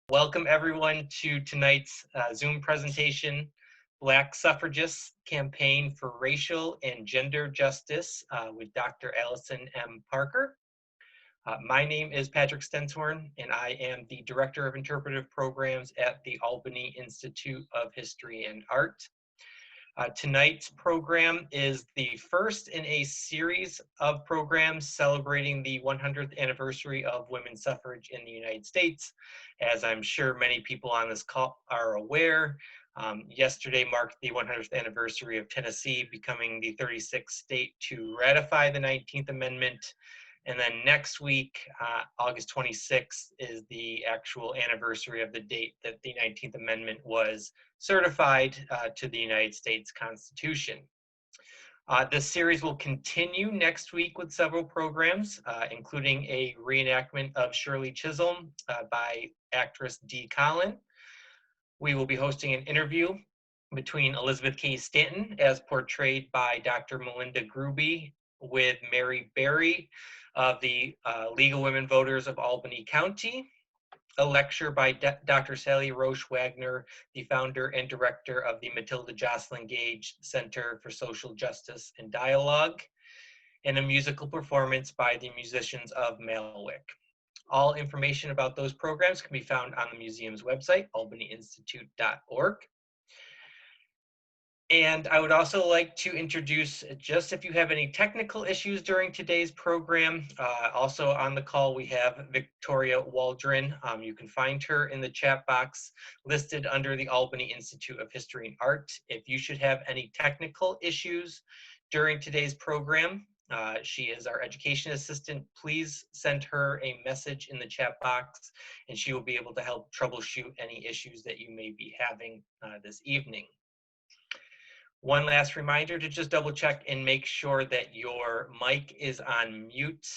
Welcome everyone to tonight's Zoom presentation, Black Suffragists Campaign for Racial and Gender Justice with Dr. Allison M. Parker. My name is Patrick Stenshorn, and I am the Director of Interpretive Programs at the Albany Institute of History and Art. Tonight's program is the first in a series of programs celebrating the 100th anniversary of women's suffrage in the United States. As I'm sure many people on this call are aware, yesterday marked the 100th anniversary of Tennessee becoming the 36th state to ratify the 19th Amendment. And then next week, August 26th, is the actual anniversary of the date that the 19th Amendment was certified to the United States Constitution. This series will continue next week with several programs, including a reenactment of Shirley Chisholm by actress Dee Collin. We will be hosting an interview between Elizabeth Cady Stanton, as portrayed by Dr. Melinda Gruby, with Mary Berry of the League of Women Voters of Albany County, a lecture by Dr. Sally Roche Wagner, the founder and director of the Matilda Joslyn Gage Center for Social Justice and Dialogue, and a musical performance by the musicians of Malwick. All information about those programs can be found on the museum's website, albanyinstitute.org. And I would also like to introduce, just if you have any technical issues during today's program, also on the call we have Victoria Waldron. You can find her in the chat box listed under the Albany Institute of History and Art. If you should have any technical issues during today's program, she is our education assistant. Please send her a message in the chat box and she will be able to help troubleshoot any issues that you may be having this evening. One last reminder to just double check and make sure that your mic is on mute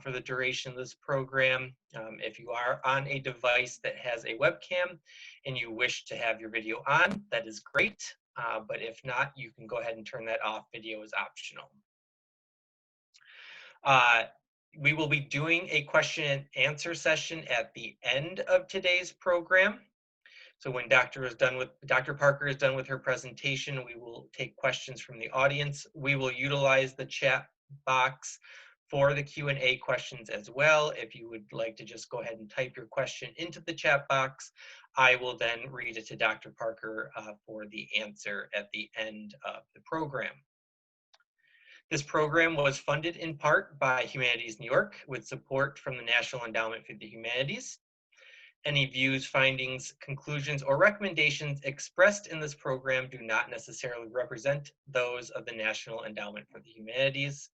for the duration of this program. If you are on a device that has a webcam and you wish to have your video on, that is great. But if not, you can go ahead and turn that off. Video is optional. We will be doing a question and answer session at the end of today's program. So when Dr. Parker is done with her presentation, we will take questions from the audience. We will utilize the chat box for the Q&A questions as well. If you would like to just go ahead and type your question into the chat box, I will then read it to Dr. Parker for the answer at the end of the program. This program was funded in part by Humanities New York with support from the National Endowment for the Humanities. Any views, findings, conclusions, or recommendations expressed in this program do not necessarily represent those of the National Endowment for the Humanities.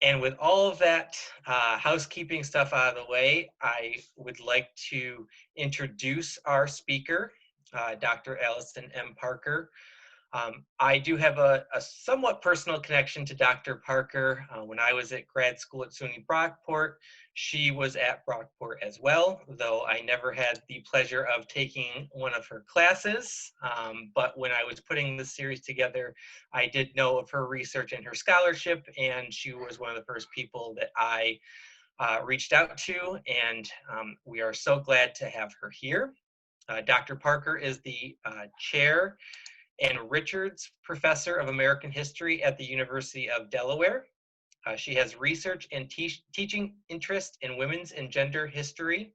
And with all of that housekeeping stuff out of the way, I would like to introduce our speaker, Dr. Allison M. Parker. I do have a somewhat personal connection to Dr. Parker. When I was at grad school at SUNY Brockport, she was at Brockport as well, though I never had the pleasure of taking one of her classes. But when I was putting this series together, I did know of her research and her scholarship, and she was one of the first people that I reached out to, and we are so glad to have her here. Dr. Parker is the chair and Richards Professor of American History at the University of Delaware. She has research and teaching interest in women's and gender history,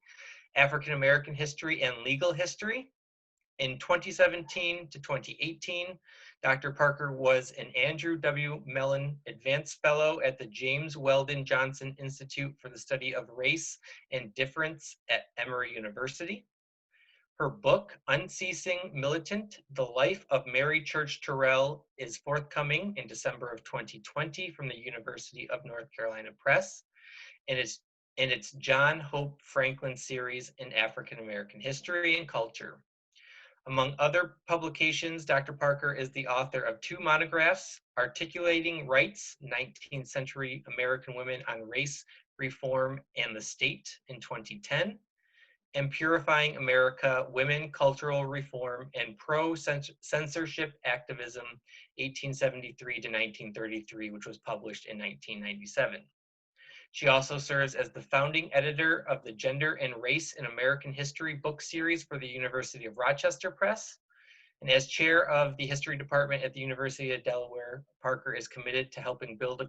African American history, and legal history. In 2017 to 2018, Dr. Parker was an Andrew W. Mellon Advanced Fellow at the James Weldon Johnson Institute for the Study of Race and Difference at Emory University. Her book, Unceasing Militant, The Life of Mary Church Terrell, is forthcoming in December of 2020 from the University of North Carolina Press, and it's in its John Hope Franklin series in African American history and culture. Among other publications, Dr. Parker is the author of 2 monographs, Articulating Rights, 19th Century American Women on Race, Reform, and the State in 2010, and Purifying America, Women, Cultural Reform, and Pro-Censorship Activism, 1873 to 1933, which was published in 1997. She also serves as the founding editor of the Gender and Race in American History book series for the University of Rochester Press. And as chair of the history department at the University of Delaware, Parker is committed to helping build a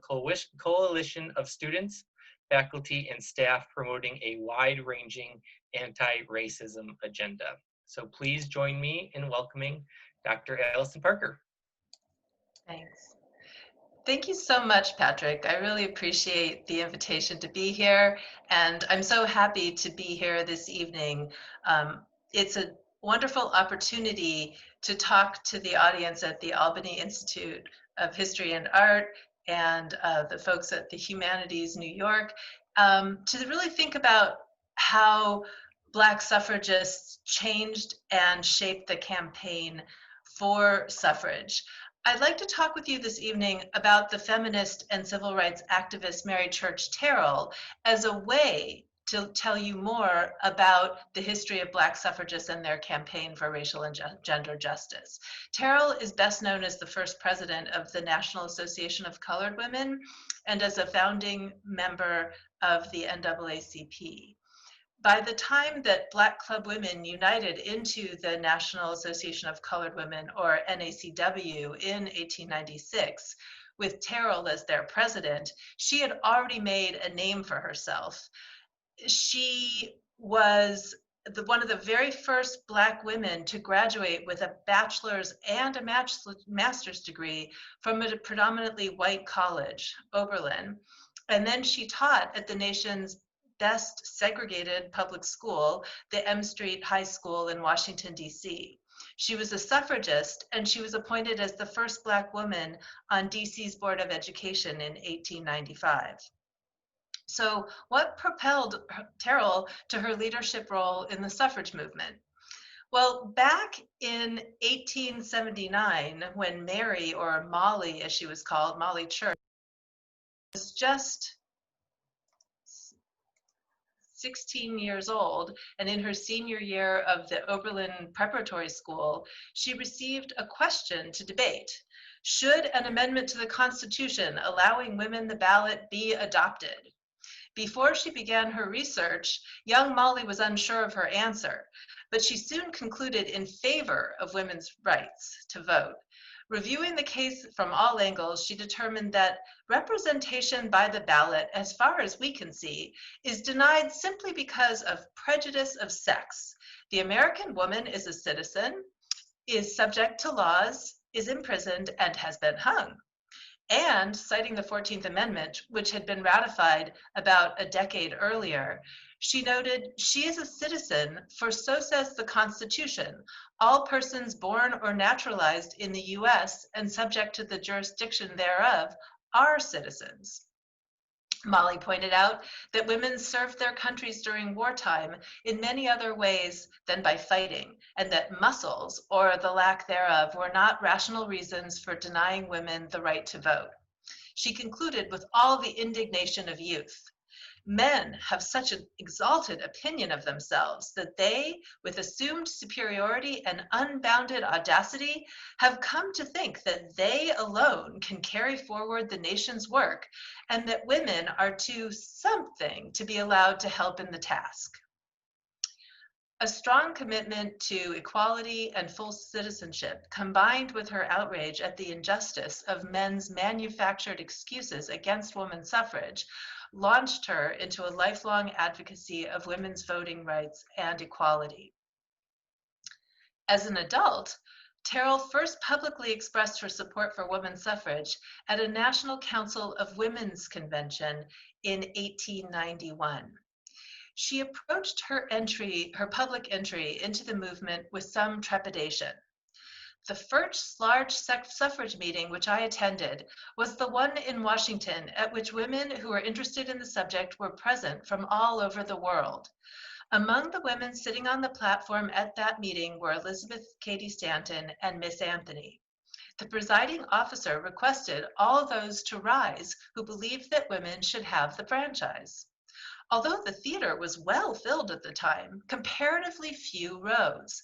coalition of students, faculty, and staff promoting a wide-ranging anti-racism agenda. So please join me in welcoming Dr. Allison Parker. Thanks. Thank you so much, Patrick. I really appreciate the invitation to be here, and I'm so happy to be here this evening. It's a wonderful opportunity to talk to the audience at the Albany Institute of History and Art and the folks at the Humanities New York to really think about how Black suffragists changed and shaped the campaign for suffrage. I'd like to talk with you this evening about the feminist and civil rights activist Mary Church Terrell as a way to tell you more about the history of Black suffragists and their campaign for racial and gender justice. Terrell is best known as the first president of the National Association of Colored Women and as a founding member of the NAACP. By the time that Black Club Women united into the National Association of Colored Women, or NACW, in 1896, with Terrell as their president, she had already made a name for herself. She was one of the very first Black women to graduate with a bachelor's and a master's degree from a predominantly white college, Oberlin. And then she taught at the nation's best segregated public school, the M Street High School in Washington, D.C. She was a suffragist, and she was appointed as the first Black woman on D.C.'s Board of Education in 1895. So what propelled Terrell to her leadership role in the suffrage movement? Well, back in 1879, when Mary, or Molly as she was called, Molly Church, was just 16 years old, and in her senior year of the Oberlin Preparatory School, she received a question to debate. Should an amendment to the Constitution allowing women the ballot be adopted? Before she began her research, young Molly was unsure of her answer, but she soon concluded in favor of women's rights to vote. Reviewing the case from all angles, she determined that representation by the ballot, as far as we can see, is denied simply because of prejudice of sex. The American woman is a citizen, is subject to laws, is imprisoned, and has been hung. And citing the 14th Amendment, which had been ratified about a decade earlier, she noted, she is a citizen, for so says the Constitution. All persons born or naturalized in the US and subject to the jurisdiction thereof are citizens. Molly pointed out that women served their countries during wartime in many other ways than by fighting, and that muscles, or the lack thereof, were not rational reasons for denying women the right to vote. She concluded with all the indignation of youth. Men have such an exalted opinion of themselves that they, with assumed superiority and unbounded audacity, have come to think that they alone can carry forward the nation's work, and that women are too something to be allowed to help in the task. A strong commitment to equality and full citizenship, combined with her outrage at the injustice of men's manufactured excuses against women's suffrage, launched her into a lifelong advocacy of women's voting rights and equality. As an adult, Terrell first publicly expressed her support for women's suffrage at a National Council of Women's Convention in 1891. She approached her public entry into the movement with some trepidation. The first large suffrage meeting which I attended was the one in Washington, at which women who were interested in the subject were present from all over the world. Among the women sitting on the platform at that meeting were Elizabeth Cady Stanton and Miss Anthony. The presiding officer requested all those to rise who believed that women should have the franchise. Although the theater was well filled at the time, comparatively few rose.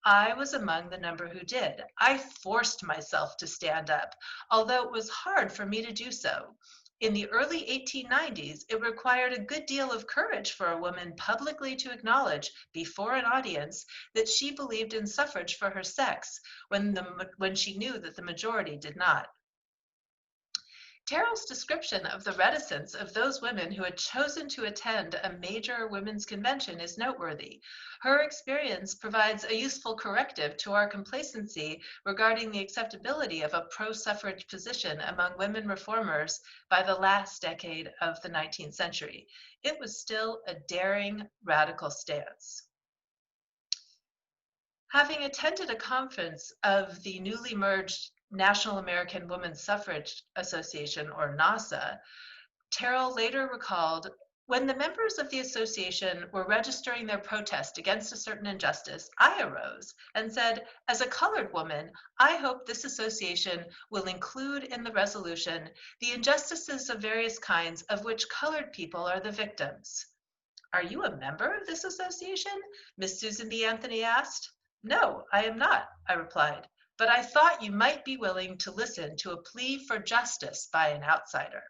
I was among the number who did. I forced myself to stand up, although it was hard for me to do so. In the early 1890s, it required a good deal of courage for a woman publicly to acknowledge before an audience that she believed in suffrage for her sex when she knew that the majority did not. Terrell's description of the reticence of those women who had chosen to attend a major women's convention is noteworthy. Her experience provides a useful corrective to our complacency regarding the acceptability of a pro-suffrage position among women reformers by the last decade of the 19th century. It was still a daring, radical stance. Having attended a conference of the newly merged National American Women's Suffrage Association, or NASA, Terrell later recalled, when the members of the association were registering their protest against a certain injustice, I arose and said, as a colored woman, I hope this association will include in the resolution the injustices of various kinds of which colored people are the victims. Are you a member of this association? Miss Susan B. Anthony asked. No, I am not, I replied, but I thought you might be willing to listen to a plea for justice by an outsider.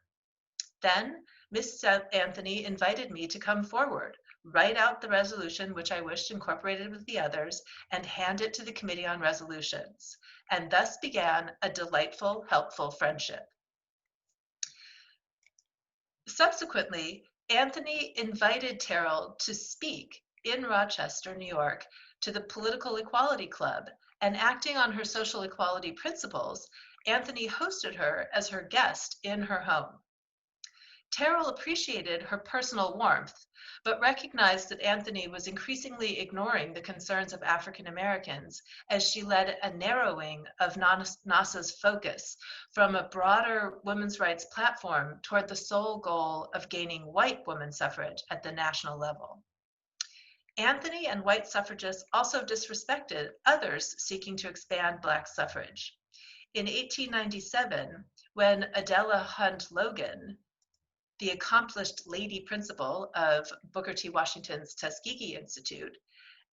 Then Miss Anthony invited me to come forward, write out the resolution which I wished incorporated with the others, and hand it to the Committee on Resolutions. And thus began a delightful, helpful friendship. Subsequently, Anthony invited Terrell to speak in Rochester, New York, to the Political Equality Club, and acting on her social equality principles, Anthony hosted her as her guest in her home. Terrell appreciated her personal warmth, but recognized that Anthony was increasingly ignoring the concerns of African Americans as she led a narrowing of NASA's focus from a broader women's rights platform toward the sole goal of gaining white women's suffrage at the national level. Anthony and white suffragists also disrespected others seeking to expand Black suffrage. In 1897, when Adela Hunt Logan, the accomplished lady principal of Booker T. Washington's Tuskegee Institute,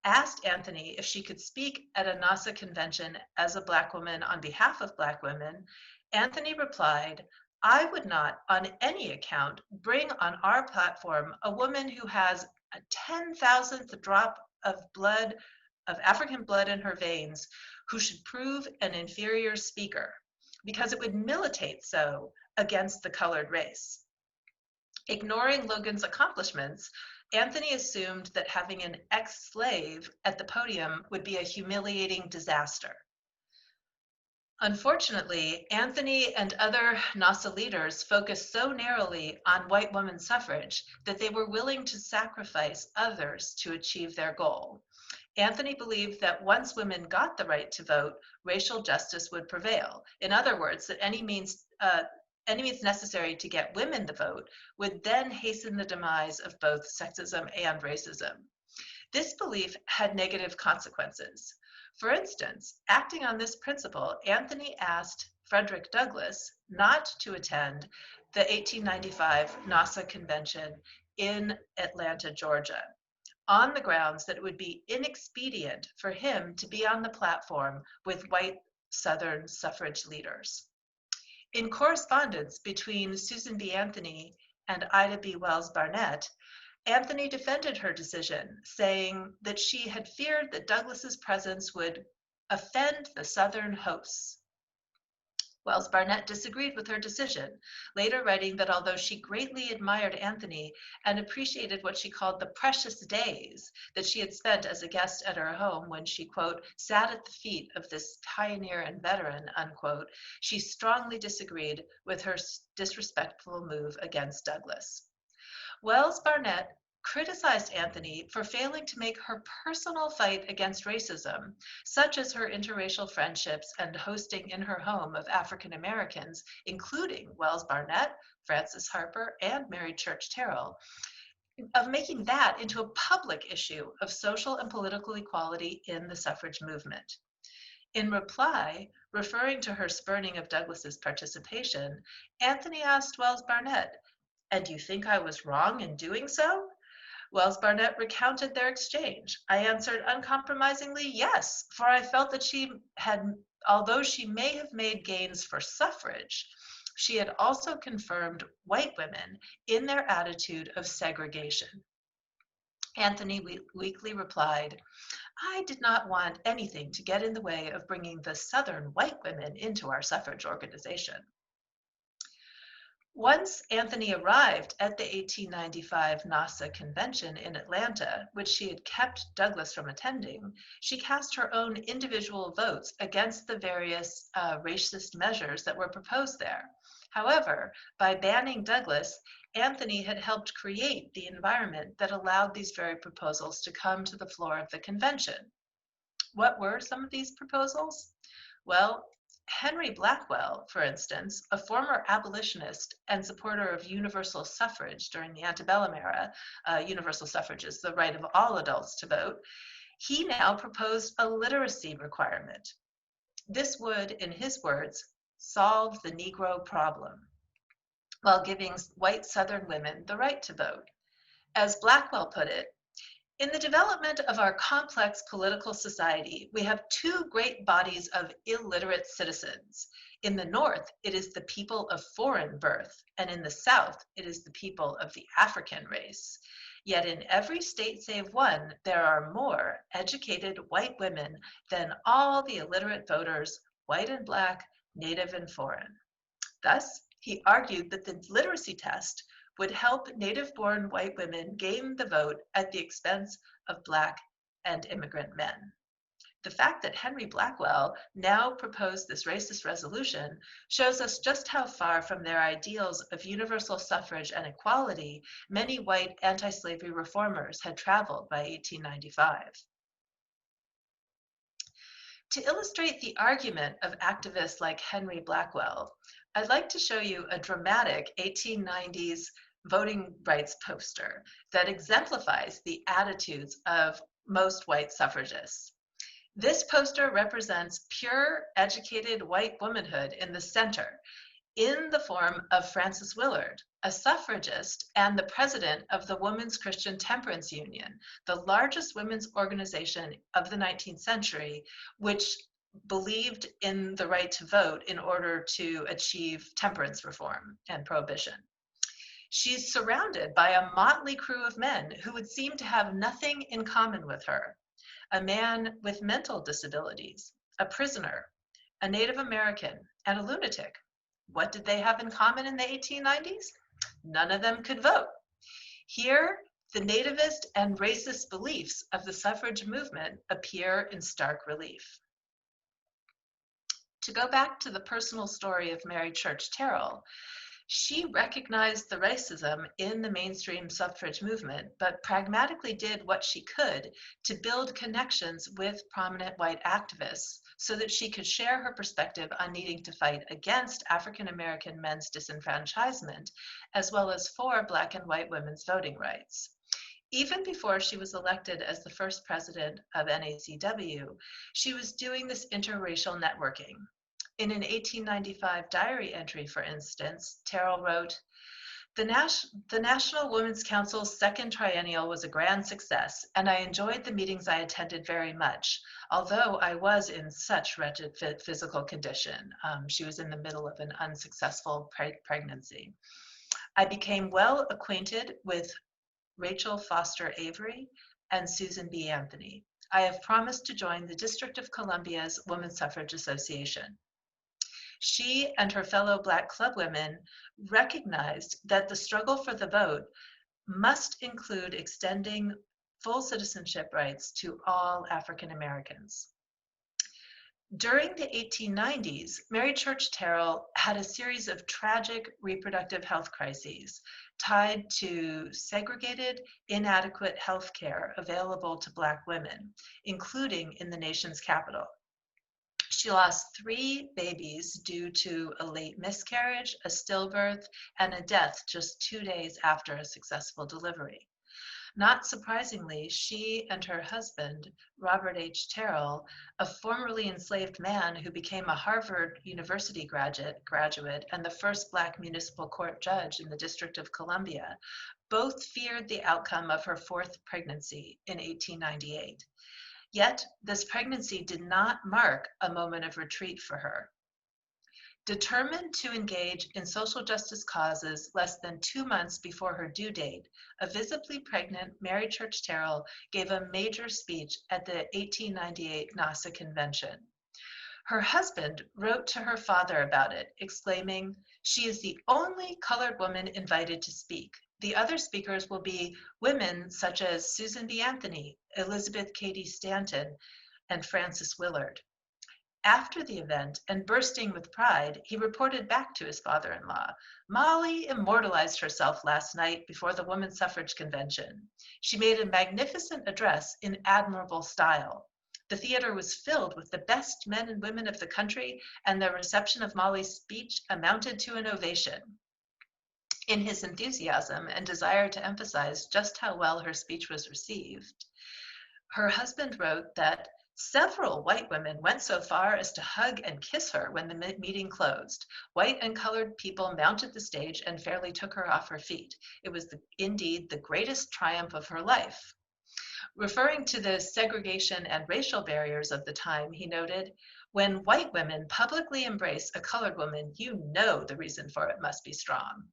asked Anthony if she could speak at a NASA convention as a Black woman on behalf of Black women, Anthony replied, I would not on any account bring on our platform a woman who has a 10,000th drop of blood, of African blood in her veins, who should prove an inferior speaker, because it would militate so against the colored race. Ignoring Logan's accomplishments, Anthony assumed that having an ex-slave at the podium would be a humiliating disaster. Unfortunately, Anthony and other NASA leaders focused so narrowly on white women's suffrage that they were willing to sacrifice others to achieve their goal. Anthony believed that once women got the right to vote, racial justice would prevail. In other words, that any means necessary to get women the vote would then hasten the demise of both sexism and racism. This belief had negative consequences. For instance, acting on this principle, Anthony asked Frederick Douglass not to attend the 1895 NASA convention in Atlanta, Georgia, on the grounds that it would be inexpedient for him to be on the platform with white Southern suffrage leaders. In correspondence between Susan B. Anthony and Ida B. Wells Barnett, Anthony defended her decision, saying that she had feared that Douglass's presence would offend the Southern hosts. Wells Barnett disagreed with her decision, later writing that although she greatly admired Anthony and appreciated what she called the precious days that she had spent as a guest at her home when she, quote, sat at the feet of this pioneer and veteran, unquote, she strongly disagreed with her disrespectful move against Douglass. Wells Barnett criticized Anthony for failing to make her personal fight against racism, such as her interracial friendships and hosting in her home of African Americans, including Wells Barnett, Frances Harper, and Mary Church Terrell, of making that into a public issue of social and political equality in the suffrage movement. In reply, referring to her spurning of Douglass's participation, Anthony asked Wells Barnett, "And you think I was wrong in doing so?" Wells Barnett recounted their exchange. I answered uncompromisingly, yes, for I felt that although she may have made gains for suffrage, she had also confirmed white women in their attitude of segregation. Anthony weakly replied, "I did not want anything to get in the way of bringing the Southern white women into our suffrage organization." Once Anthony arrived at the 1895 NASA convention in Atlanta, which she had kept Douglas from attending, she cast her own individual votes against the various racist measures that were proposed there. However, by banning Douglas, Anthony had helped create the environment that allowed these very proposals to come to the floor of the convention. What were some of these proposals? Well, Henry Blackwell, for instance, a former abolitionist and supporter of universal suffrage during the antebellum era, universal suffrage is the right of all adults to vote, he now proposed a literacy requirement. This would, in his words, solve the Negro problem, while giving white Southern women the right to vote. As Blackwell put it, "In the development of our complex political society, we have two great bodies of illiterate citizens. In the North, it is the people of foreign birth, and in the South, it is the people of the African race. Yet in every state save one, there are more educated white women than all the illiterate voters, white and black, native and foreign." Thus, he argued that the literacy test would help native-born white women gain the vote at the expense of Black and immigrant men. The fact that Henry Blackwell now proposed this racist resolution shows us just how far from their ideals of universal suffrage and equality many white anti-slavery reformers had traveled by 1895. To illustrate the argument of activists like Henry Blackwell, I'd like to show you a dramatic 1890s voting rights poster that exemplifies the attitudes of most white suffragists. This poster represents pure, educated white womanhood in the center, in the form of Frances Willard, a suffragist and the president of the Women's Christian Temperance Union, the largest women's organization of the 19th century, which believed in the right to vote in order to achieve temperance reform and prohibition. She's surrounded by a motley crew of men who would seem to have nothing in common with her. A man with mental disabilities, a prisoner, a Native American, and a lunatic. What did they have in common in the 1890s? None of them could vote. Here, the nativist and racist beliefs of the suffrage movement appear in stark relief. To go back to the personal story of Mary Church Terrell, she recognized the racism in the mainstream suffrage movement, but pragmatically did what she could to build connections with prominent white activists so that she could share her perspective on needing to fight against African American men's disenfranchisement, as well as for Black and white women's voting rights. Even before she was elected as the first president of NACW, she was doing this interracial networking. In an 1895 diary entry, for instance, Terrell wrote, the National Women's Council's second triennial was a grand success, and I enjoyed the meetings I attended very much, although I was in such wretched physical condition. She was in the middle of an unsuccessful pregnancy. I became well acquainted with Rachel Foster Avery and Susan B. Anthony. I have promised to join the District of Columbia's Women's Suffrage Association. She and her fellow Black club women recognized that the struggle for the vote must include extending full citizenship rights to all African Americans. During the 1890s, Mary Church Terrell had a series of tragic reproductive health crises tied to segregated, inadequate health care available to Black women, including in the nation's capital. She lost 3 babies due to a late miscarriage, a stillbirth, and a death just 2 days after a successful delivery. Not surprisingly, she and her husband, Robert H. Terrell, a formerly enslaved man who became a Harvard University graduate and the first Black municipal court judge in the District of Columbia, both feared the outcome of her 4th pregnancy in 1898. Yet, this pregnancy did not mark a moment of retreat for her. Determined to engage in social justice causes less than 2 months before her due date, a visibly pregnant Mary Church Terrell gave a major speech at the 1898 NASA convention. Her husband wrote to her father about it, exclaiming, "She is the only colored woman invited to speak. The other speakers will be women such as Susan B. Anthony, Elizabeth Cady Stanton, and Frances Willard." After the event, and bursting with pride, he reported back to his father-in-law, "Molly immortalized herself last night before the Women's Suffrage Convention. She made a magnificent address in admirable style. The theater was filled with the best men and women of the country, and the reception of Molly's speech amounted to an ovation." In his enthusiasm and desire to emphasize just how well her speech was received, her husband wrote that several white women went so far as to hug and kiss her when the meeting closed. White and colored people mounted the stage and fairly took her off her feet. It was indeed the greatest triumph of her life. Referring to the segregation and racial barriers of the time, he noted, "When white women publicly embrace a colored woman, you know the reason for it must be strong."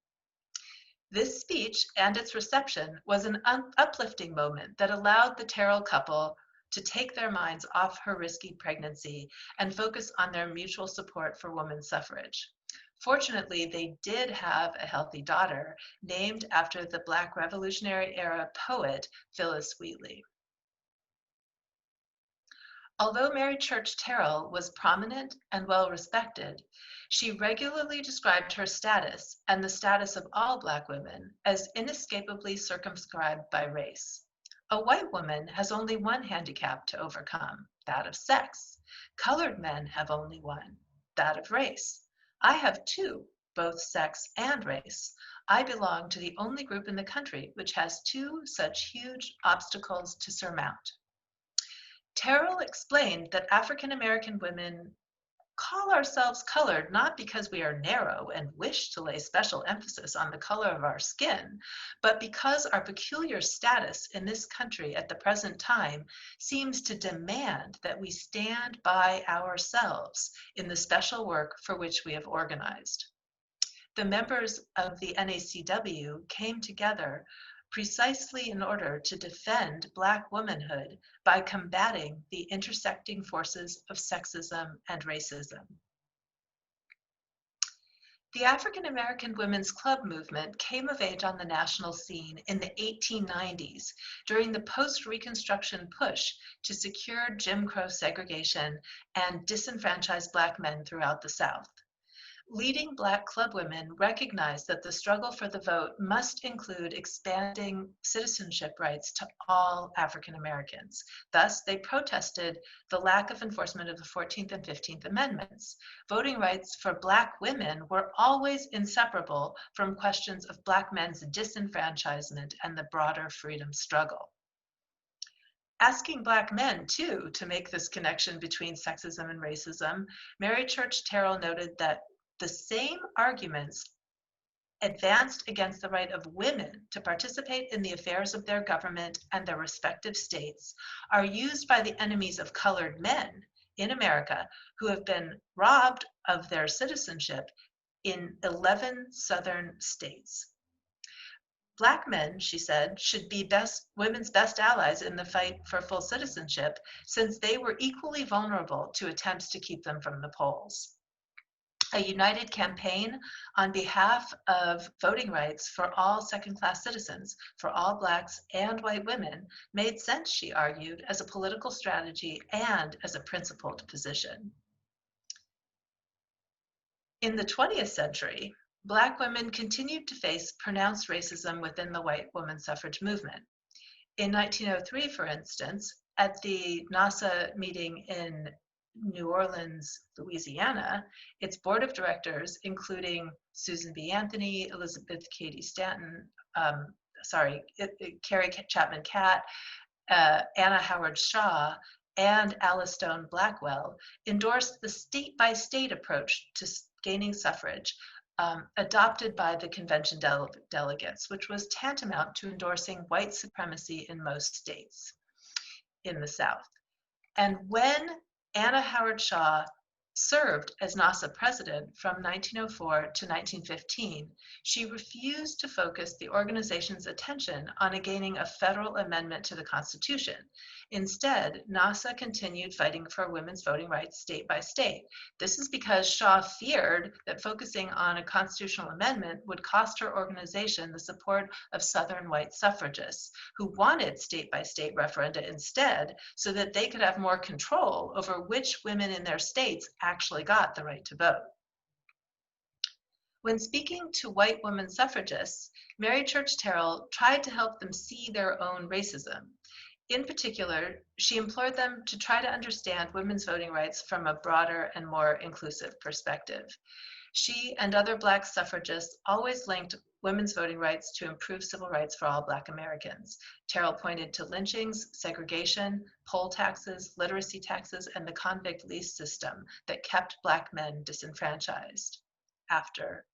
This speech and its reception was an uplifting moment that allowed the Terrell couple to take their minds off her risky pregnancy and focus on their mutual support for women's suffrage. Fortunately, they did have a healthy daughter named after the Black Revolutionary era poet Phyllis Wheatley. Although Mary Church Terrell was prominent and well respected, she regularly described her status and the status of all Black women as inescapably circumscribed by race. A white woman has only one handicap to overcome, that of sex. Colored men have only one, that of race. I have two, both sex and race. I belong to the only group in the country which has two such huge obstacles to surmount. Terrell explained that African American women call ourselves colored not because we are narrow and wish to lay special emphasis on the color of our skin, but because our peculiar status in this country at the present time seems to demand that we stand by ourselves in the special work for which we have organized. The members of the NACW came together precisely in order to defend Black womanhood by combating the intersecting forces of sexism and racism. The African American Women's Club movement came of age on the national scene in the 1890s during the post-Reconstruction push to secure Jim Crow segregation and disenfranchise Black men throughout the South. Leading Black club women recognized that the struggle for the vote must include expanding citizenship rights to all African Americans. Thus, they protested the lack of enforcement of the 14th and 15th Amendments. Voting rights for Black women were always inseparable from questions of Black men's disenfranchisement and the broader freedom struggle. Asking Black men, too, to make this connection between sexism and racism, Mary Church Terrell noted that the same arguments advanced against the right of women to participate in the affairs of their government and their respective states are used by the enemies of colored men in America who have been robbed of their citizenship in 11 southern states. Black men, she said, should be women's best allies in the fight for full citizenship, since they were equally vulnerable to attempts to keep them from the polls. A united campaign on behalf of voting rights for all second-class citizens, for all Blacks and white women, made sense, she argued, as a political strategy and as a principled position. In the 20th century, Black women continued to face pronounced racism within the white women's suffrage movement. In 1903, for instance, at the NASA meeting in New Orleans, Louisiana, its board of directors, including Susan B. Anthony, Elizabeth Cady Stanton, Carrie Chapman Catt, Anna Howard Shaw, and Alice Stone Blackwell, endorsed the state-by-state approach to gaining suffrage adopted by the convention delegates, which was tantamount to endorsing white supremacy in most states in the South. And when Anna Howard Shaw served as NASA president from 1904 to 1915, she refused to focus the organization's attention on gaining a federal amendment to the Constitution. Instead, NASA continued fighting for women's voting rights state by state. This is because Shaw feared that focusing on a constitutional amendment would cost her organization the support of Southern white suffragists who wanted state by state referenda instead so that they could have more control over which women in their states actually got the right to vote. When speaking to white women suffragists, Mary Church Terrell tried to help them see their own racism. In particular, she implored them to try to understand women's voting rights from a broader and more inclusive perspective. She and other Black suffragists always linked women's voting rights to improve civil rights for all Black Americans. Terrell pointed to lynchings, segregation, poll taxes, literacy taxes, and the convict lease system that kept Black men disenfranchised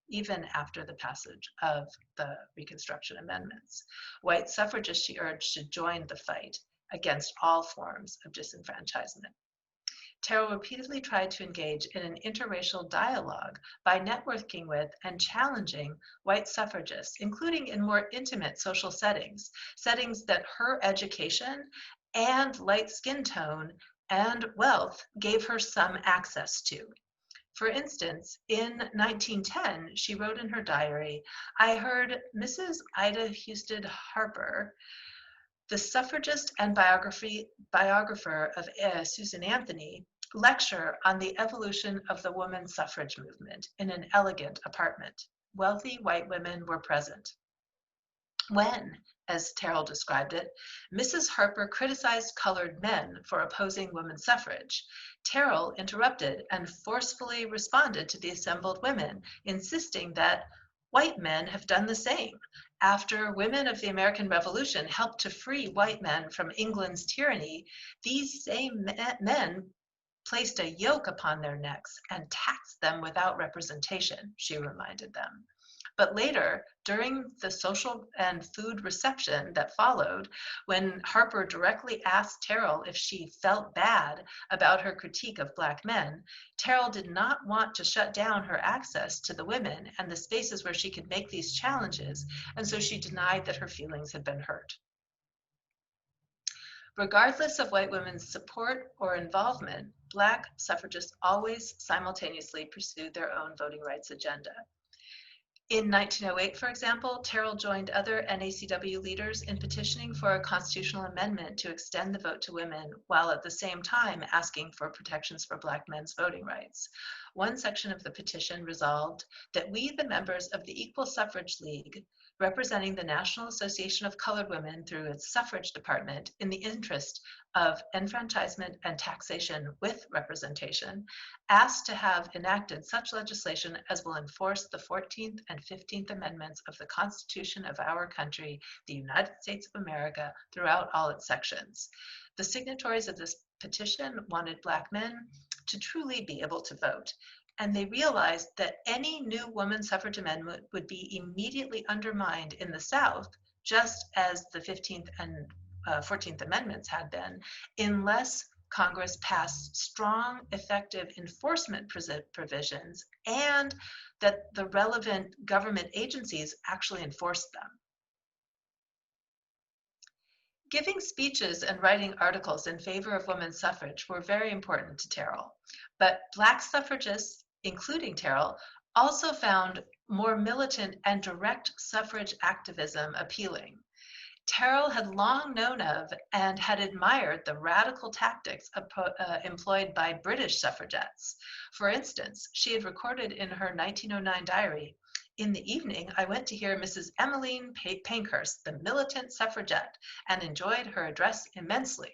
even after the passage of the Reconstruction Amendments. White suffragists, she urged, should join the fight against all forms of disenfranchisement. Terrell repeatedly tried to engage in an interracial dialogue by networking with and challenging white suffragists, including in more intimate social settings, settings that her education and light skin tone and wealth gave her some access to. For instance, in 1910, she wrote in her diary, "I heard Mrs. Ida Husted Harper, the suffragist and biographer of Susan Anthony, lecture on the evolution of the women's suffrage movement in an elegant apartment. Wealthy white women were present. When, as Terrell described it, Mrs. Harper criticized colored men for opposing women's suffrage, Terrell interrupted and forcefully responded to the assembled women, insisting that white men have done the same. After women of the American Revolution helped to free white men from England's tyranny, these same men placed a yoke upon their necks and taxed them without representation," she reminded them. But later, during the social and food reception that followed, when Harper directly asked Terrell if she felt bad about her critique of Black men, Terrell did not want to shut down her access to the women and the spaces where she could make these challenges, and so she denied that her feelings had been hurt. Regardless of white women's support or involvement, Black suffragists always simultaneously pursued their own voting rights agenda. In 1908, for example, Terrell joined other NACW leaders in petitioning for a constitutional amendment to extend the vote to women, while at the same time asking for protections for Black men's voting rights. One section of the petition resolved that we, the members of the Equal Suffrage League, representing the National Association of Colored Women through its suffrage department in the interest of enfranchisement and taxation with representation, asked to have enacted such legislation as will enforce the 14th and 15th Amendments of the Constitution of our country, the United States of America, throughout all its sections. The signatories of this petition wanted Black men to truly be able to vote, and they realized that any new women's suffrage amendment would be immediately undermined in the South, just as the 15th and 14th Amendments had been, unless Congress passed strong, effective enforcement provisions and that the relevant government agencies actually enforced them. Giving speeches and writing articles in favor of women's suffrage were very important to Terrell, but Black suffragists, including Terrell, also found more militant and direct suffrage activism appealing. Terrell had long known of and had admired the radical tactics employed by British suffragettes. For instance, she had recorded in her 1909 diary, "In the evening, I went to hear Mrs. Emmeline Pankhurst, the militant suffragette, and enjoyed her address immensely."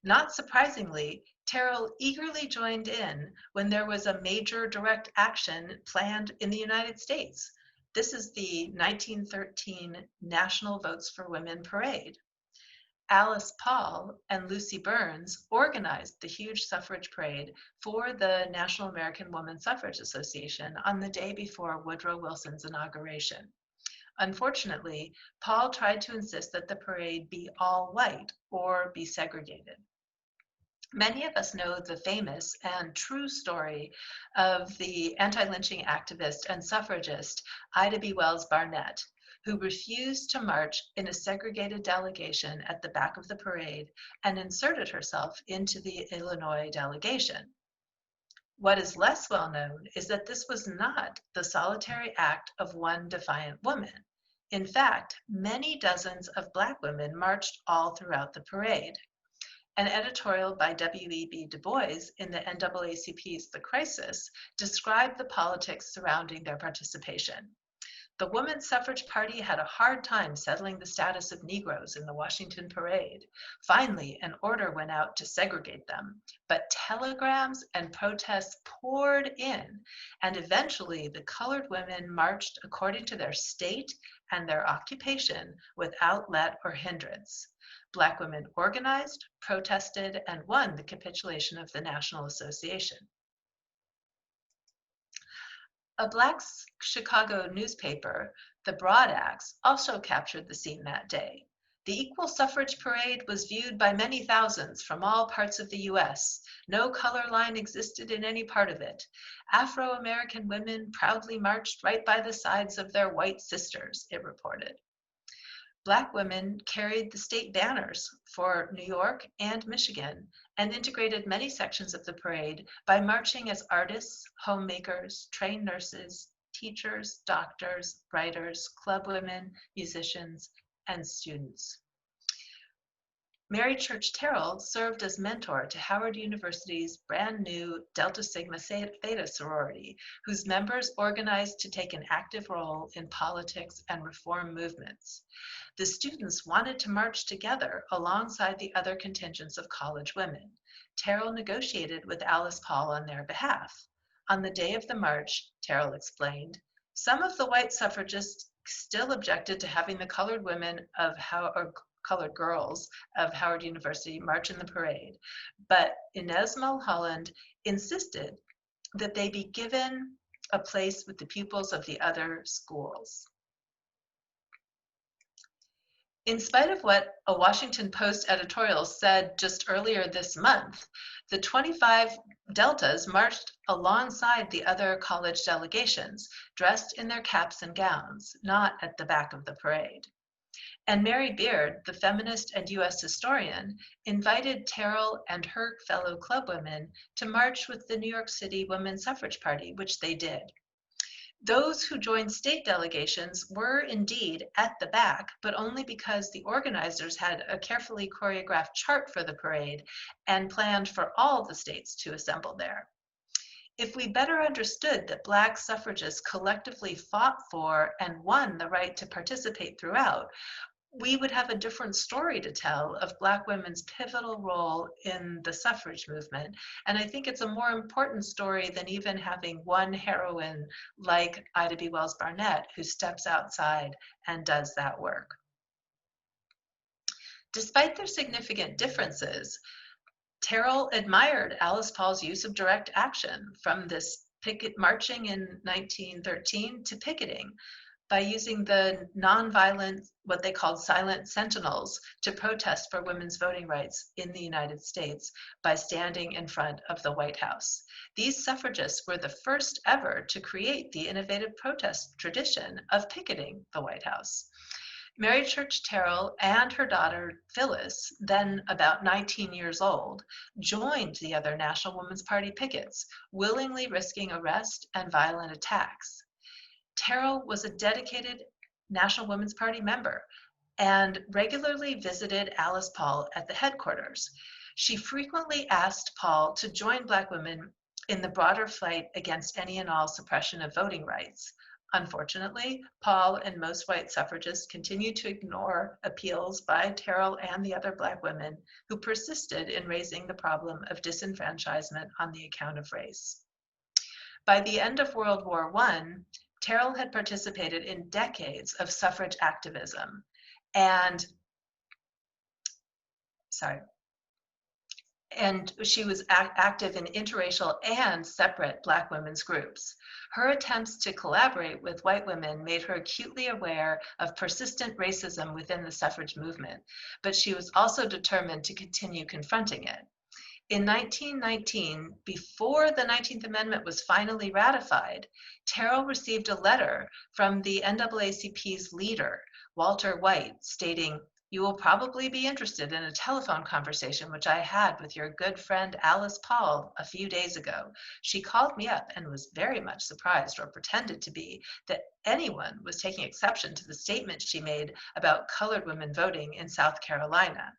Not surprisingly, Terrell eagerly joined in when there was a major direct action planned in the United States. This is the 1913 National Votes for Women Parade. Alice Paul and Lucy Burns organized the huge suffrage parade for the National American Woman Suffrage Association on the day before Woodrow Wilson's inauguration. Unfortunately, Paul tried to insist that the parade be all white or be segregated. Many of us know the famous and true story of the anti-lynching activist and suffragist Ida B. Wells Barnett, who refused to march in a segregated delegation at the back of the parade and inserted herself into the Illinois delegation. What is less well known is that this was not the solitary act of one defiant woman. In fact, many dozens of Black women marched all throughout the parade. An editorial by W.E.B. Du Bois in the NAACP's The Crisis described the politics surrounding their participation. The Women's Suffrage Party had a hard time settling the status of Negroes in the Washington parade. Finally, an order went out to segregate them, but telegrams and protests poured in, and eventually the colored women marched according to their state and their occupation without let or hindrance. Black women organized, protested, and won the capitulation of the National Association. A Black Chicago newspaper, the Broadaxe, also captured the scene that day. The equal suffrage parade was viewed by many thousands from all parts of the US. No color line existed in any part of it. Afro-American women proudly marched right by the sides of their white sisters, it reported. Black women carried the state banners for New York and Michigan and integrated many sections of the parade by marching as artists, homemakers, trained nurses, teachers, doctors, writers, club women, musicians, and students. Mary Church Terrell served as mentor to Howard University's brand new Delta Sigma Theta sorority, whose members organized to take an active role in politics and reform movements. The students wanted to march together alongside the other contingents of college women. Terrell negotiated with Alice Paul on their behalf. On the day of the march, Terrell explained, some of the white suffragists still objected to having the colored women of colored girls of Howard University march in the parade, but Inez Mulholland insisted that they be given a place with the pupils of the other schools. In spite of what a Washington Post editorial said just earlier this month, the 25 Deltas marched alongside the other college delegations, dressed in their caps and gowns, not at the back of the parade. And Mary Beard, the feminist and US historian, invited Terrell and her fellow clubwomen to march with the New York City Women's Suffrage Party, which they did. Those who joined state delegations were indeed at the back, but only because the organizers had a carefully choreographed chart for the parade and planned for all the states to assemble there. If we better understood that Black suffragists collectively fought for and won the right to participate throughout, we would have a different story to tell of Black women's pivotal role in the suffrage movement. And I think it's a more important story than even having one heroine like Ida B. Wells Barnett who steps outside and does that work. Despite their significant differences, Terrell admired Alice Paul's use of direct action from this marching in 1913 to picketing, by using the nonviolent, what they called silent sentinels, to protest for women's voting rights in the United States by standing in front of the White House. These suffragists were the first ever to create the innovative protest tradition of picketing the White House. Mary Church Terrell and her daughter Phyllis, then about 19 years old, joined the other National Women's Party pickets, willingly risking arrest and violent attacks. Terrell was a dedicated National Women's Party member and regularly visited Alice Paul at the headquarters. She frequently asked Paul to join Black women in the broader fight against any and all suppression of voting rights. Unfortunately, Paul and most white suffragists continued to ignore appeals by Terrell and the other Black women who persisted in raising the problem of disenfranchisement on the account of race. By the end of World War I, Terrell had participated in decades of suffrage activism and she was active in interracial and separate Black women's groups. Her attempts to collaborate with white women made her acutely aware of persistent racism within the suffrage movement, but she was also determined to continue confronting it. In 1919, before the 19th Amendment was finally ratified, Terrell received a letter from the NAACP's leader, Walter White, stating, "You will probably be interested in a telephone conversation which I had with your good friend Alice Paul a few days ago. She called me up and was very much surprised, or pretended to be, that anyone was taking exception to the statement she made about colored women voting in South Carolina.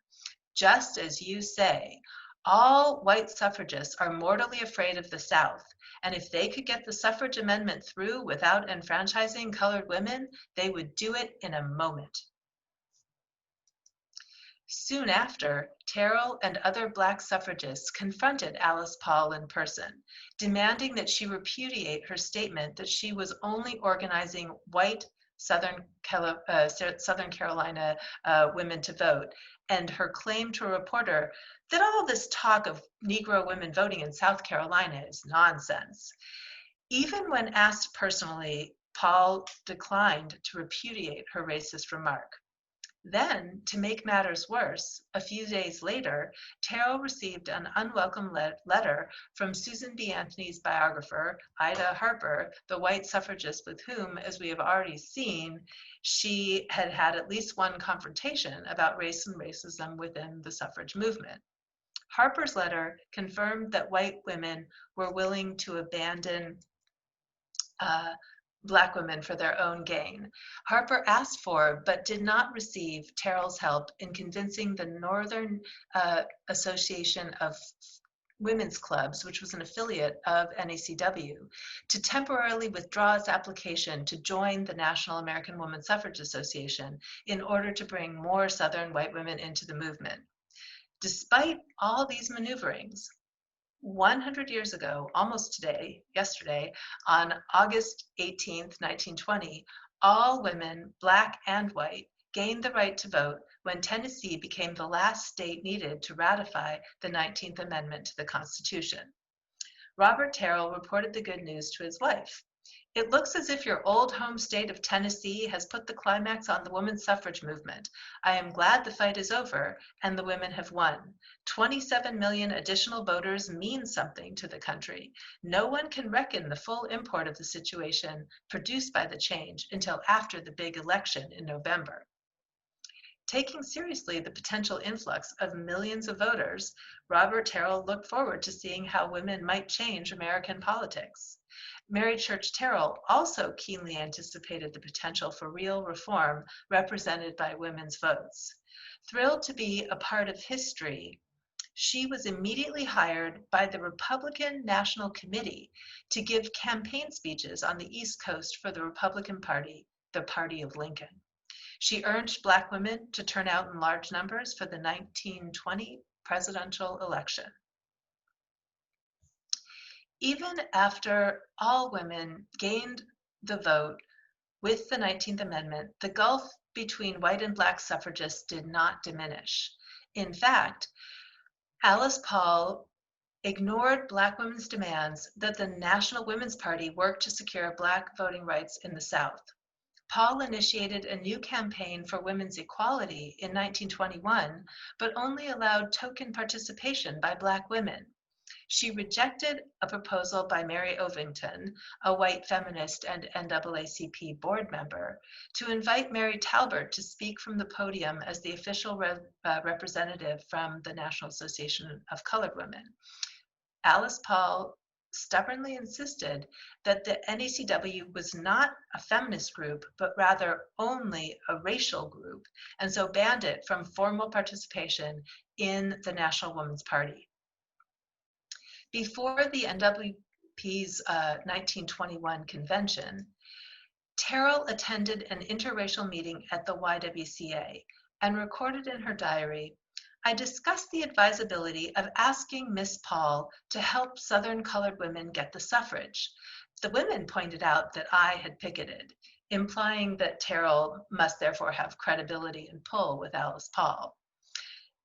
Just as you say, all white suffragists are mortally afraid of the South, and if they could get the suffrage amendment through without enfranchising colored women, they would do it in a moment." Soon after, Terrell and other Black suffragists confronted Alice Paul in person, demanding that she repudiate her statement that she was only organizing white Southern Carolina women to vote, and her claim to a reporter that all this talk of Negro women voting in South Carolina is nonsense. Even when asked personally, Paul declined to repudiate her racist remark. Then, to make matters worse, a few days later, Terrell received an unwelcome letter from Susan B. Anthony's biographer, Ida Harper, the white suffragist with whom, as we have already seen, she had had at least one confrontation about race and racism within the suffrage movement. Harper's letter confirmed that white women were willing to abandon Black women for their own gain. Harper asked for, but did not receive, Terrell's help in convincing the Northern Association of Women's Clubs, which was an affiliate of NACW, to temporarily withdraw its application to join the National American Woman Suffrage Association in order to bring more Southern white women into the movement. Despite all these maneuverings, 100 years ago, almost today, yesterday, on August 18th, 1920, all women, Black and white, gained the right to vote when Tennessee became the last state needed to ratify the 19th Amendment to the Constitution. Robert Terrell reported the good news to his wife. "It looks as if your old home state of Tennessee has put the climax on the women's suffrage movement. I am glad the fight is over and the women have won. 27 million additional voters means something to the country. No one can reckon the full import of the situation produced by the change until after the big election in November." Taking seriously the potential influx of millions of voters, Robert Terrell looked forward to seeing how women might change American politics. Mary Church Terrell also keenly anticipated the potential for real reform represented by women's votes. Thrilled to be a part of history, she was immediately hired by the Republican National Committee to give campaign speeches on the East Coast for the Republican Party, the Party of Lincoln. She urged Black women to turn out in large numbers for the 1920 presidential election. Even after all women gained the vote with the 19th Amendment, the gulf between white and Black suffragists did not diminish. In fact, Alice Paul ignored Black women's demands that the National Women's Party work to secure Black voting rights in the South. Paul initiated a new campaign for women's equality in 1921, but only allowed token participation by Black women. She rejected a proposal by Mary Ovington, a white feminist and NAACP board member, to invite Mary Talbert to speak from the podium as the official representative from the National Association of Colored Women. Alice Paul stubbornly insisted that the NACW was not a feminist group, but rather only a racial group, and so banned it from formal participation in the National Women's Party. Before the NWP's 1921 convention, Terrell attended an interracial meeting at the YWCA and recorded in her diary, "I discussed the advisability of asking Miss Paul to help Southern colored women get the suffrage. The women pointed out that I had picketed," implying that Terrell must therefore have credibility and pull with Alice Paul.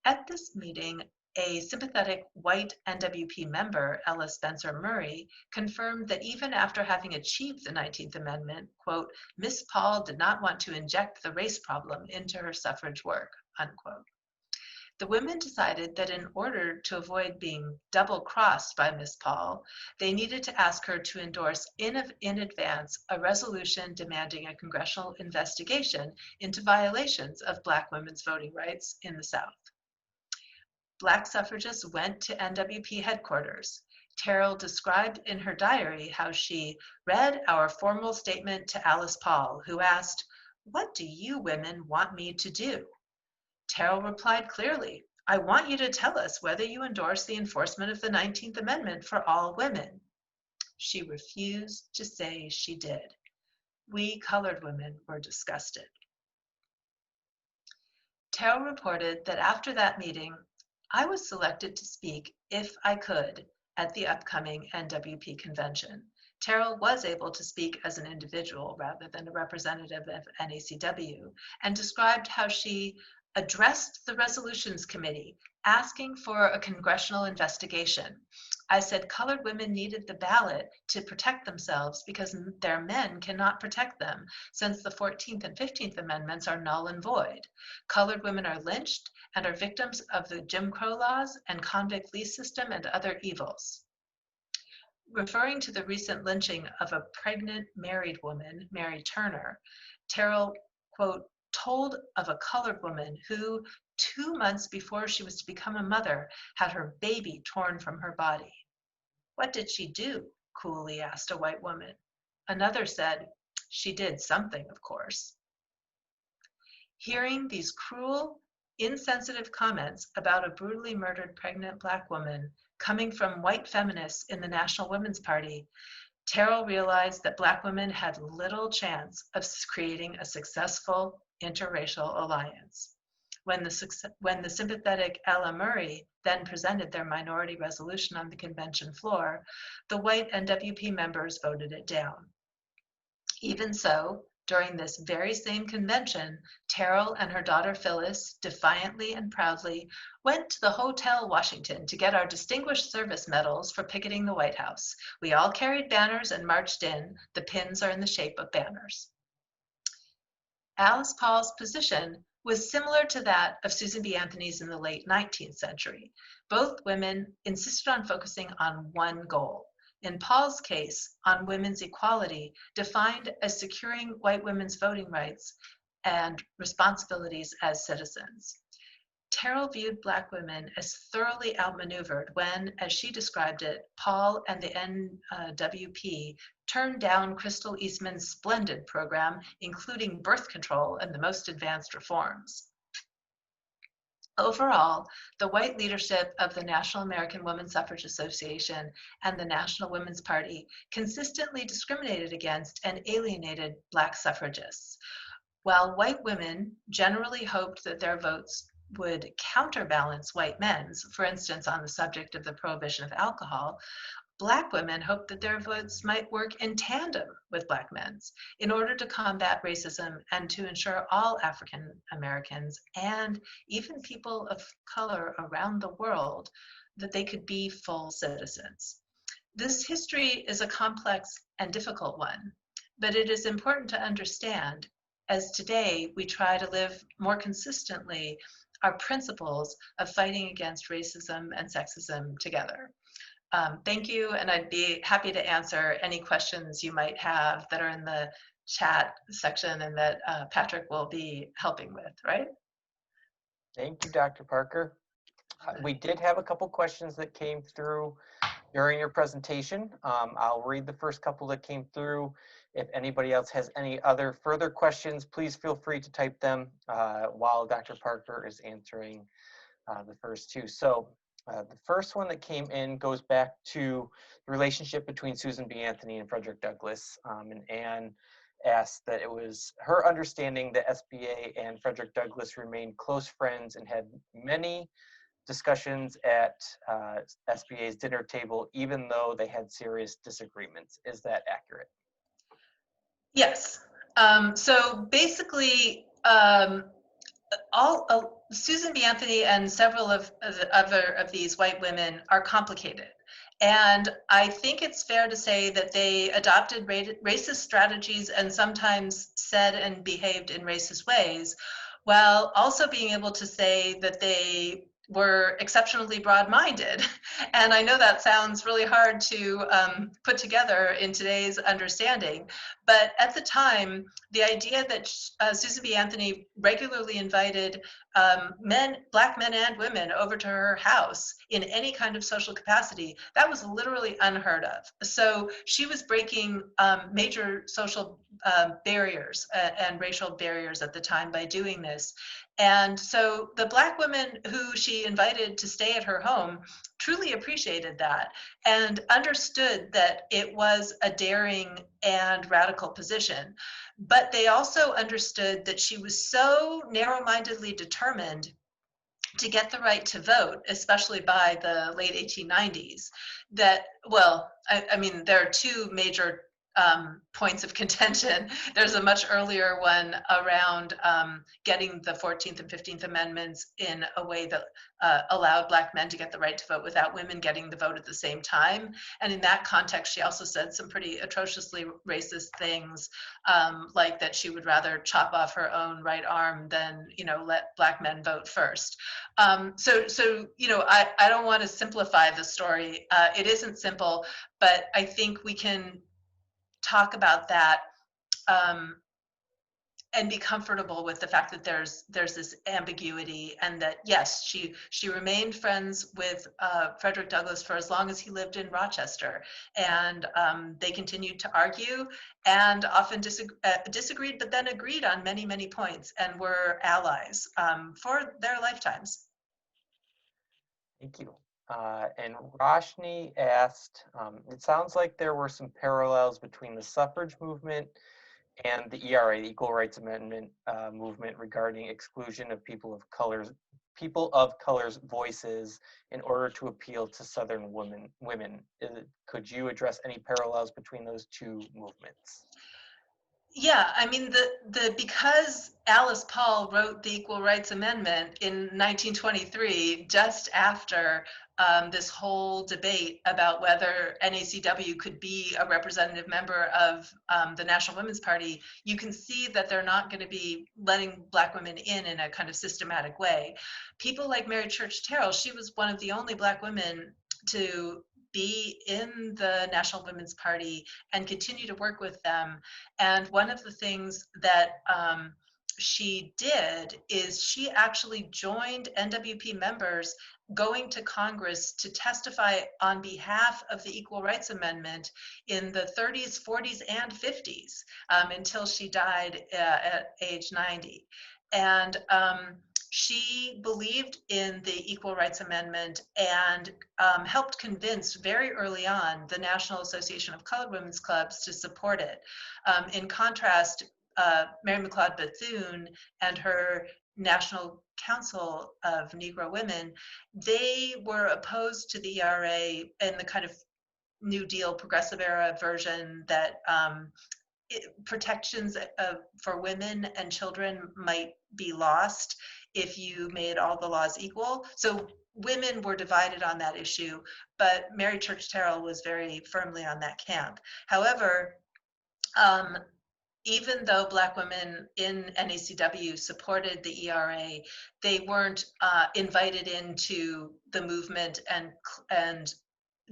At this meeting, a sympathetic white NWP member, Ella Spencer Murray, confirmed that even after having achieved the 19th Amendment, quote, "Miss Paul did not want to inject the race problem into her suffrage work," unquote. The women decided that in order to avoid being double-crossed by Miss Paul, they needed to ask her to endorse in advance a resolution demanding a congressional investigation into violations of Black women's voting rights in the South. Black suffragists went to NWP headquarters. Terrell described in her diary how she read our formal statement to Alice Paul, who asked, "What do you women want me to do?" Terrell replied clearly, "I want you to tell us whether you endorse the enforcement of the 19th Amendment for all women." She refused to say she did. We colored women were disgusted. Terrell reported that after that meeting, I was selected to speak, if I could, at the upcoming NWP convention. Terrell was able to speak as an individual rather than a representative of NACW, and described how she addressed the resolutions committee asking for a congressional investigation. I said colored women needed the ballot to protect themselves because their men cannot protect them, since the 14th and 15th Amendments are null and void. Colored women are lynched and are victims of the Jim Crow laws and convict lease system and other evils. Referring to the recent lynching of a pregnant married woman, Mary Turner, Terrell, quote, told of a colored woman who, 2 months before she was to become a mother, had her baby torn from her body. "What did she do?" coolly asked a white woman. Another said, "She did something, of course." Hearing these cruel, insensitive comments about a brutally murdered pregnant Black woman coming from white feminists in the National Women's Party, Terrell realized that Black women had little chance of creating a successful interracial alliance. When the sympathetic Ella Murray then presented their minority resolution on the convention floor, the white NWP members voted it down. Even so, during this very same convention, Terrell and her daughter Phyllis defiantly and proudly went to the Hotel Washington to get our Distinguished Service Medals for picketing the White House. We all carried banners and marched in. The pins are in the shape of banners. Alice Paul's position was similar to that of Susan B. Anthony's in the late 19th century. Both women insisted on focusing on one goal. In Paul's case, on women's equality, defined as securing white women's voting rights and responsibilities as citizens. Terrell viewed Black women as thoroughly outmaneuvered when, as she described it, Paul and the NWP turned down Crystal Eastman's splendid program, including birth control and the most advanced reforms. Overall, the white leadership of the National American Woman Suffrage Association and the National Women's Party consistently discriminated against and alienated Black suffragists. While white women generally hoped that their votes would counterbalance white men's, for instance, on the subject of the prohibition of alcohol, Black women hoped that their votes might work in tandem with Black men's in order to combat racism and to ensure all African Americans and even people of color around the world that they could be full citizens. This history is a complex and difficult one, but it is important to understand as today we try to live more consistently our principles of fighting against racism and sexism together. Thank you, and I'd be happy to answer any questions you might have that are in the chat section and that Patrick will be helping with, right? Thank you, Dr. Parker. We did have a couple questions that came through during your presentation. I'll read the first couple that came through. If anybody else has any other further questions, please feel free to type them while Dr. Parker is answering the first two. So the first one that came in goes back to the relationship between Susan B. Anthony and Frederick Douglass. And Anne asked that it was her understanding that SBA and Frederick Douglass remained close friends and had many discussions at SBA's dinner table, even though they had serious disagreements. Is that accurate? Yes. So basically, Susan B. Anthony and several of the other of these white women are complicated. And I think it's fair to say that they adopted racist strategies and sometimes said and behaved in racist ways, while also being able to say that they were exceptionally broad-minded. And I know that sounds really hard to put together in today's understanding, but at the time, the idea that Susan B. Anthony regularly invited Black men and women over to her house in any kind of social capacity, that was literally unheard of. So she was breaking major social barriers and racial barriers at the time by doing this. And so the Black women who she invited to stay at her home truly appreciated that and understood that it was a daring and radical position. But they also understood that she was so narrow-mindedly determined to get the right to vote, especially by the late 1890s, that, well, I mean, there are two major points of contention. There's a much earlier one around getting the 14th and 15th Amendments in a way that allowed Black men to get the right to vote without women getting the vote at the same time. And in that context, she also said some pretty atrociously racist things, like that she would rather chop off her own right arm than, let Black men vote first. So I don't want to simplify the story. It isn't simple, but I think we can talk about that um, and be comfortable with the fact that there's this ambiguity, and that yes, she remained friends with Frederick Douglass for as long as he lived in Rochester, and they continued to argue and often disagreed, but then agreed on many points and were allies for their lifetimes. Thank you. And Roshni asked, it sounds like there were some parallels between the suffrage movement and the ERA, the Equal Rights Amendment movement, regarding exclusion of people of color's voices in order to appeal to Southern women. Could you address any parallels between those two movements? Yeah, I mean, because Alice Paul wrote the Equal Rights Amendment in 1923, just after this whole debate about whether NACW could be a representative member of the National Women's Party, you can see that they're not going to be letting Black women in a kind of systematic way. People like Mary Church Terrell, she was one of the only Black women to be in the National Women's Party and continue to work with them. And one of the things that she did is she actually joined NWP members going to Congress to testify on behalf of the Equal Rights Amendment in the 30s, 40s, and 50s until she died at age 90. And she believed in the Equal Rights Amendment and helped convince very early on the National Association of Colored Women's Clubs to support it. In contrast, Mary McLeod Bethune and her National Council of Negro Women, they were opposed to the ERA in the kind of New Deal progressive era version that protections for women and children might be lost if you made all the laws equal. So women were divided on that issue, but Mary Church Terrell was very firmly on that camp. However, even though Black women in NACW supported the ERA, they weren't invited into the movement, and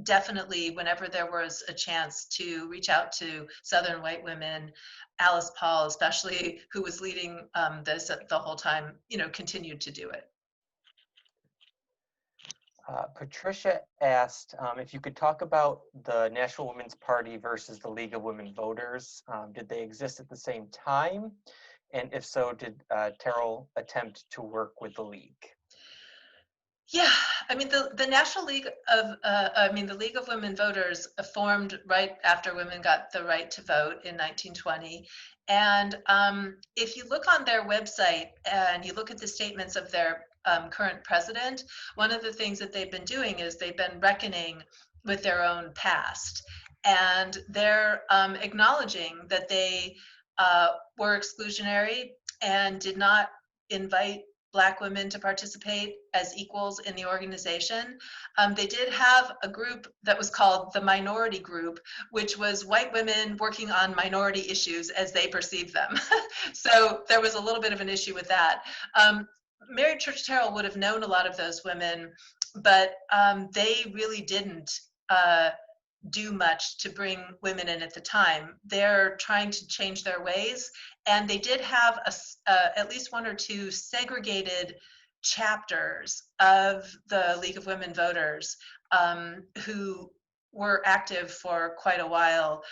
definitely whenever there was a chance to reach out to Southern white women, Alice Paul especially, who was leading this the whole time, continued to do it. Patricia asked if you could talk about the National Women's Party versus the League of Women Voters. Did they exist at the same time? And if so, did Terrell attempt to work with the League? Yeah, I mean the National League of, the League of Women Voters formed right after women got the right to vote in 1920. And if you look on their website and you look at the statements of their current president, one of the things that they've been doing is they've been reckoning with their own past. And they're acknowledging that they were exclusionary and did not invite Black women to participate as equals in the organization. They did have a group that was called the Minority Group, which was white women working on minority issues as they perceived them. So there was a little bit of an issue with that. Mary Church Terrell would have known a lot of those women, but they really didn't do much to bring women in at the time. They're trying to change their ways, and they did have at least one or two segregated chapters of the League of Women Voters who were active for quite a while.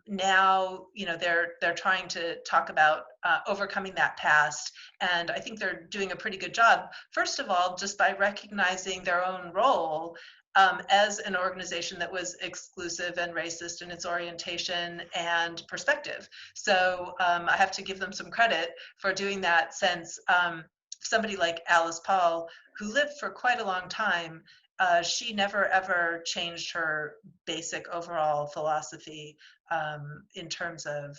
Now, they're trying to talk about overcoming that past, and I think they're doing a pretty good job. First of all, just by recognizing their own role as an organization that was exclusive and racist in its orientation and perspective. So I have to give them some credit for doing that, since somebody like Alice Paul, who lived for quite a long time, she never ever changed her basic overall philosophy in terms of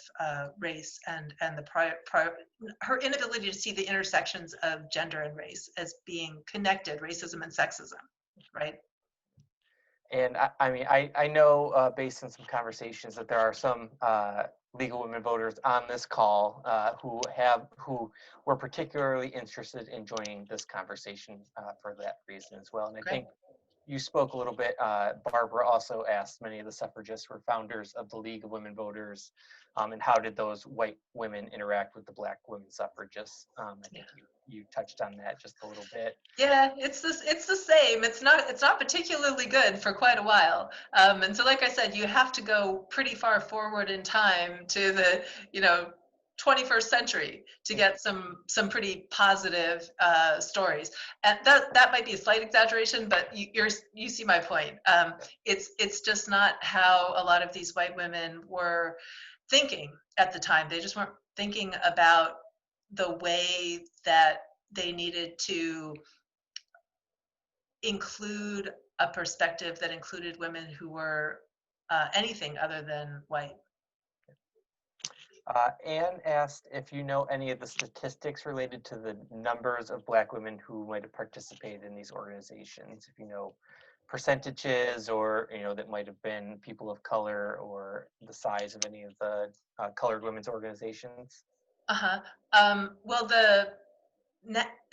race and her inability to see the intersections of gender and race as being connected, racism and sexism, right? And I mean, I know based on some conversations that there are some League of Women Voters on this call who were particularly interested in joining this conversation for that reason as well. And I think you spoke a little bit. Barbara also asked, many of the suffragists were founders of the League of Women Voters, and how did those white women interact with the Black women suffragists? I think you touched on that just a little bit. Yeah, it's the same. It's not particularly good for quite a while. And so, like I said, you have to go pretty far forward in time to the 21st century to get some pretty positive stories. And that might be a slight exaggeration, but you see my point. It's just not how a lot of these white women were thinking at the time. They just weren't thinking about the way that they needed to include a perspective that included women who were anything other than white. Anne asked if you know any of the statistics related to the numbers of Black women who might have participated in these organizations, if you know percentages, or that might have been people of color, or the size of any of the colored women's organizations. Well, the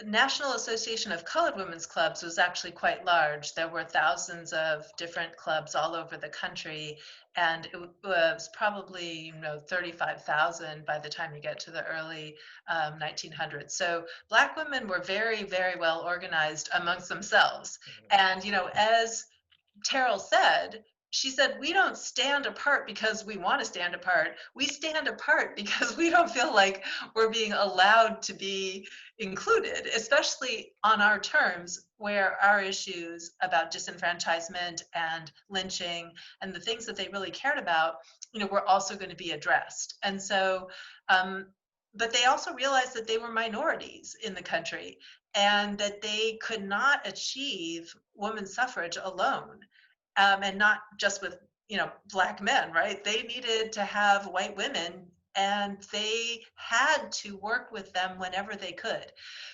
National Association of Colored Women's Clubs was actually quite large. There were thousands of different clubs all over the country, and it was probably 35,000 by the time you get to the early 1900s. So Black women were very, very well organized amongst themselves. And as Terrell said, she said, we don't stand apart because we want to stand apart. We stand apart because we don't feel like we're being allowed to be included, especially on our terms, where our issues about disenfranchisement and lynching and the things that they really cared about, were also going to be addressed. And so, but they also realized that they were minorities in the country and that they could not achieve women's suffrage alone. And not just with Black men, right? They needed to have white women, and they had to work with them whenever they could.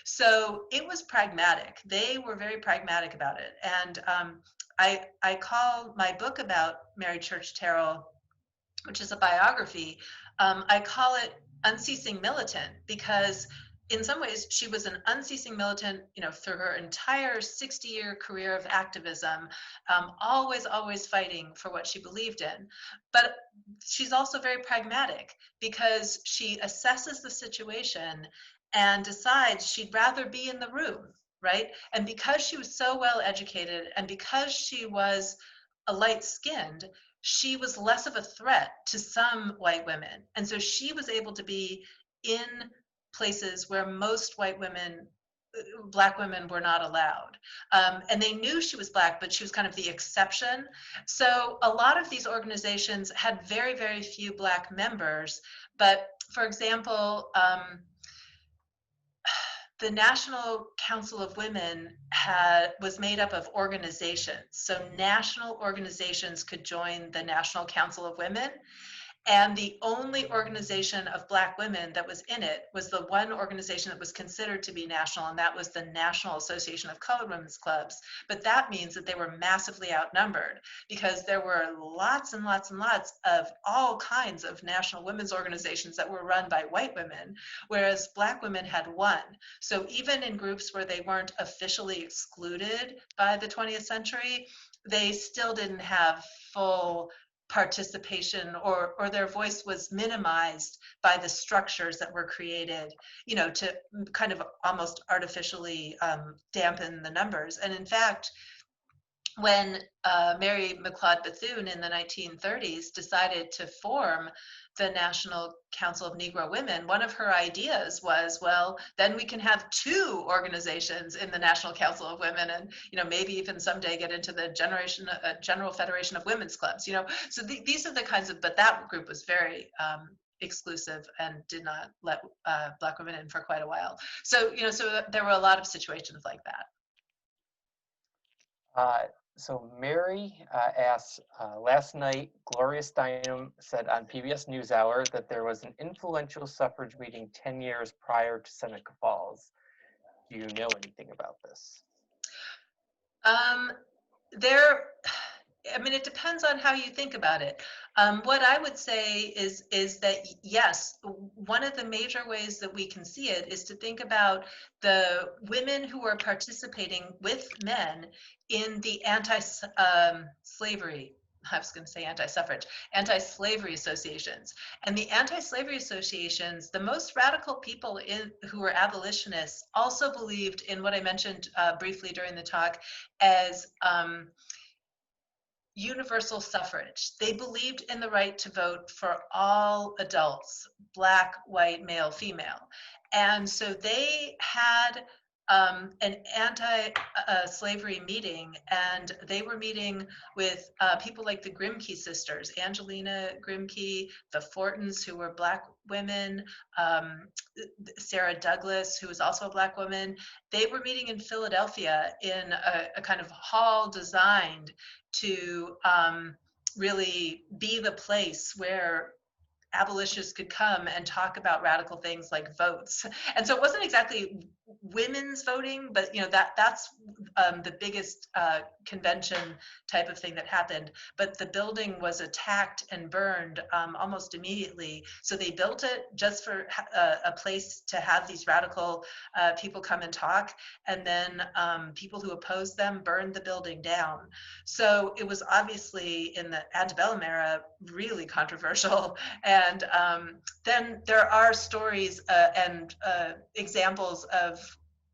So it was pragmatic. They were very pragmatic about it. And I call my book about Mary Church Terrell, which is a biography, I call it Unceasing Militant, because in some ways, she was an unceasing militant, through her entire 60-year career of activism, always fighting for what she believed in. But she's also very pragmatic, because she assesses the situation and decides she'd rather be in the room, right? And because she was so well educated, and because she was a light-skinned, she was less of a threat to some white women. And so she was able to be in places where most white women, Black women, were not allowed. And they knew she was Black, but she was kind of the exception. So a lot of these organizations had very, very few Black members. But for example, the National Council of Women was made up of organizations. So national organizations could join the National Council of Women. And the only organization of Black women that was in it was the one organization that was considered to be national, and that was the National Association of Colored Women's Clubs. But that means that they were massively outnumbered, because there were lots and lots and lots of all kinds of national women's organizations that were run by white women, whereas Black women had one. So even in groups where they weren't officially excluded by the 20th century, they still didn't have full participation, or their voice was minimized by the structures that were created, to kind of almost artificially dampen the numbers. And in fact, when Mary McLeod Bethune in the 1930s decided to form the National Council of Negro Women, one of her ideas was, well, then we can have two organizations in the National Council of Women, and maybe even someday get into the General Federation of Women's Clubs. So these are the kinds of, but that group was very exclusive and did not let Black women in for quite a while. So so there were a lot of situations like that. So Mary asks, last night, Gloria Steinem said on PBS NewsHour that there was an influential suffrage meeting 10 years prior to Seneca Falls. Do you know anything about this? It depends on how you think about it. What I would say is that, yes, one of the major ways that we can see it is to think about the women who are participating with men in the anti-slavery, I was going to say anti-suffrage, anti-slavery associations. And the anti-slavery associations, the most radical people who were abolitionists also believed in what I mentioned briefly during the talk as universal suffrage. They believed in the right to vote for all adults, Black, white, male, female. And so they had an anti-slavery meeting, and they were meeting with people like the Grimke sisters, Angelina Grimke, the Fortons, who were Black women, Sarah Douglas, who was also a Black woman. They were meeting in Philadelphia in a kind of hall designed to really be the place where abolitionists could come and talk about radical things like votes. And so it wasn't exactly women's voting, but that's the biggest convention type of thing that happened. But the building was attacked and burned almost immediately. So they built it just for a place to have these radical people come and talk. And then people who opposed them burned the building down. So it was obviously in the antebellum era really controversial. And then there are stories and examples of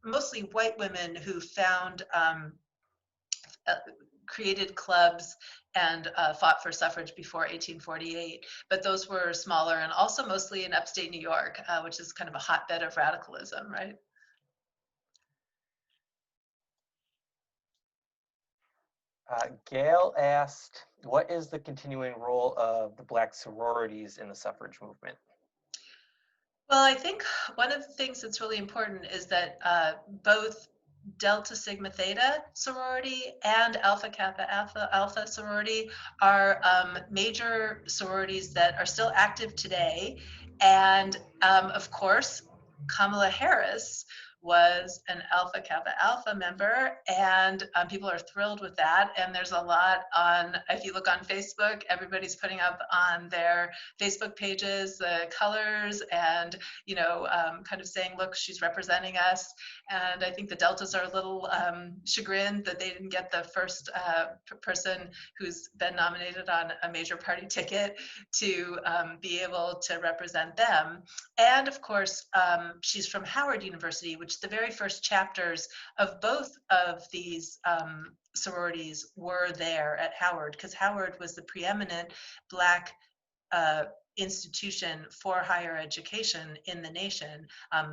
mostly white women who found created clubs and fought for suffrage before 1848, but those were smaller and also mostly in upstate New York, which is kind of a hotbed of radicalism, right? Gail asked, what is the continuing role of the Black sororities in the suffrage movement? Well, I think one of the things that's really important is that both Delta Sigma Theta sorority and Alpha Kappa Alpha sorority are major sororities that are still active today. And of course, Kamala Harris was an Alpha Kappa Alpha member, and people are thrilled with that. And there's a lot on, if you look on Facebook, everybody's putting up on their Facebook pages the colors and, kind of saying, look, she's representing us. And I think the Deltas are a little chagrined that they didn't get the first person who's been nominated on a major party ticket to be able to represent them. And of course, she's from Howard University, which the very first chapters of both of these sororities were there at Howard, because Howard was the preeminent Black institution for higher education in the nation.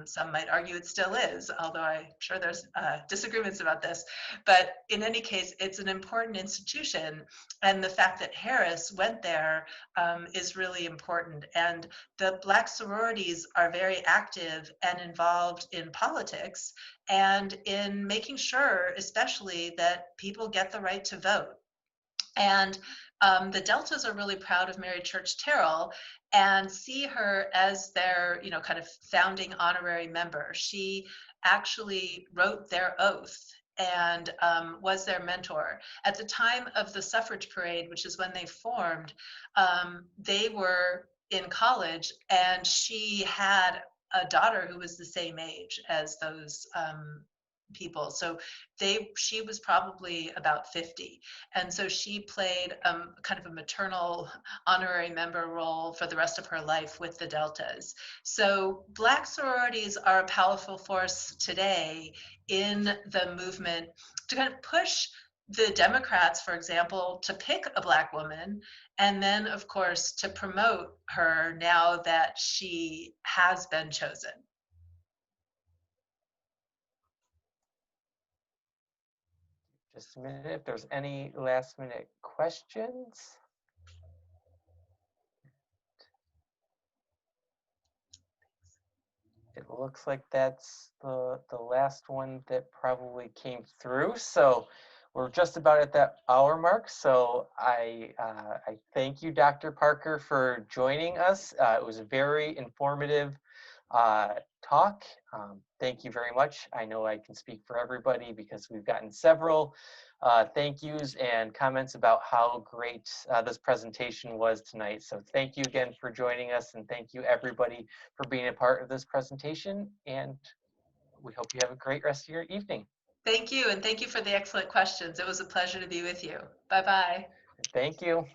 Some might argue it still is, although I'm sure there's disagreements about this. But in any case, it's an important institution. And the fact that Harris went there is really important. And the Black sororities are very active and involved in politics and in making sure, especially, that people get the right to vote. And the Deltas are really proud of Mary Church Terrell and see her as their, kind of founding honorary member. She actually wrote their oath and was their mentor. At the time of the suffrage parade, which is when they formed, they were in college, and she had a daughter who was the same age as those people. So she was probably about 50. And so she played kind of a maternal honorary member role for the rest of her life with the Deltas. So Black sororities are a powerful force today in the movement to kind of push the Democrats, for example, to pick a Black woman, and then, of course, to promote her now that she has been chosen. Just a minute, if there's any last minute questions. It looks like that's the last one that probably came through. So we're just about at that hour mark. So I thank you, Dr. Parker, for joining us. It was a very informative talk. Thank you very much. I know I can speak for everybody because we've gotten several thank yous and comments about how great this presentation was tonight. So thank you again for joining us, and thank you everybody for being a part of this presentation, and we hope you have a great rest of your evening. Thank you, and thank you for the excellent questions. It was a pleasure to be with you. Bye-bye. Thank you.